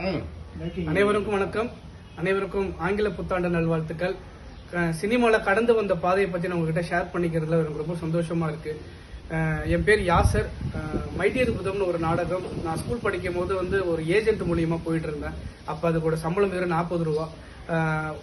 அனைவருக்கும் வணக்கம். அனைவருக்கும் ஆங்கில புத்தாண்டு நல்வாழ்த்துக்கள். சினிமாவில் கடந்து வந்த பாதையை பற்றி நான் உங்ககிட்ட ஷேர் பண்ணிக்கிறதுல எனக்கு ரொம்ப சந்தோஷமா இருக்கு. என் பேர் யாசர். மைடியர் புதம்னு ஒரு நாடகம் நான் ஸ்கூல் படிக்கும் போது ஒரு ஏஜென்ட் மூலியமா போயிட்டு இருந்தேன். அப்போ அதுக்கூட சம்பளம் வெறும் 40 ரூபா.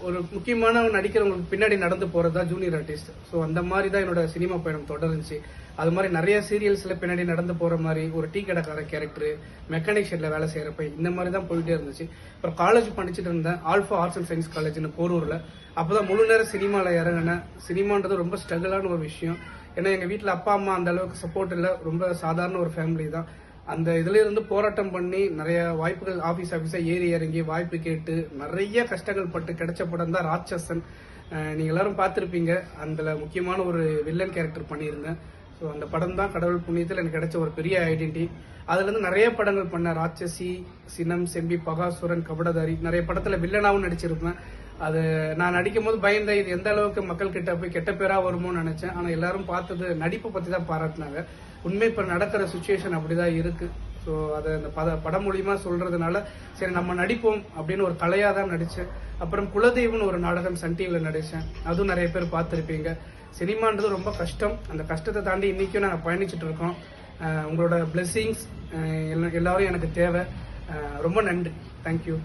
ஒரு முக்கியமான நடிக்கிறவங்களுக்கு பின்னாடி நடந்து போறதா ஜூனியர் ஆர்டிஸ்ட். ஸோ அந்த மாதிரி தான் என்னோட சினிமா பயணம் தொடர்ந்துச்சு. அது மாதிரி நிறைய சீரியல்ஸ்ல பின்னாடி நடந்து போற மாதிரி ஒரு டீ கடைக்கார கேரக்டர், மெக்கானிக் ஷெட்ல வேலை செய்யறப்ப இந்த மாதிரி தான் போயிட்டே இருந்துச்சு. அப்புறம் காலேஜ் படிச்சுட்டு இருந்தேன், ஆல்ஃபா ஆர்ட்ஸ் அண்ட் சயின்ஸ் காலேஜ்னு போரூர்ல. அப்பதான் முழு நேரம் சினிமாவில் இறங்கினேன். சினிமான்றது ரொம்ப ஸ்ட்ரகிளான ஒரு விஷயம். ஏன்னா எங்க வீட்டில் அப்பா அம்மா அந்த அளவுக்கு சப்போர்ட் இல்லை, ரொம்ப சாதாரண ஒரு ஃபேமிலி தான். அந்த இதுல இருந்து போராட்டம் பண்ணி நிறைய வாய்ப்புகள் ஆஃபீஸா ஏறி இறங்கி வாய்ப்பு கேட்டு நிறைய கஷ்டங்கள் பட்டு கிடைச்ச படம் தான் ராட்சசன். நீங்க எல்லாரும் பார்த்துருப்பீங்க. அதுல முக்கியமான ஒரு வில்லன் கேரக்டர் பண்ணியிருந்தேன். ஸோ அந்த படம் தான் கடவுள் புண்ணியத்தில் எனக்கு கிடைச்ச ஒரு பெரிய ஐடென்டிட்டி. அதுல இருந்து நிறைய படங்கள் பண்ணேன். ராட்சசி, சினம், செம்பி, பகாசுரன், கபடதாரி, நிறைய படத்துல வில்லனாவும் நடிச்சிருப்பேன். அது நான் நடிக்கும் போது பயந்த இது எந்த அளவுக்கு மக்கள் கிட்ட போய் கெட்ட பேரா வருமோன்னு நினைச்சேன். ஆனா எல்லாரும் பார்த்தது நடிப்பு பத்தி தான் பாராட்டினாங்க. உண்மை இப்ப நடக்கிற சுச்சுவேஷன் அப்படிதான் இருக்கு. ஸோ அதை அந்த படம் மூலியமா சொல்றதுனால சரி நம்ம நடிப்போம் அப்படின்னு ஒரு கலையா தான் நடிச்சேன். அப்புறம் குலதெய்வம்னு ஒரு நாடகம் சன் டிவில நடிச்சேன். அதுவும் நிறைய பேர் பார்த்துருப்பீங்க. சினிமான்றது ரொம்ப கஷ்டம். அந்த கஷ்டத்தை தாண்டி இன்னைக்கும் நாங்கள் பயணிச்சுட்டு இருக்கோம். உங்களோட பிளெஸிங்ஸ் எல்லாரும் எனக்கு தேவை. ரொம்ப நன்றி. தேங்க்யூ.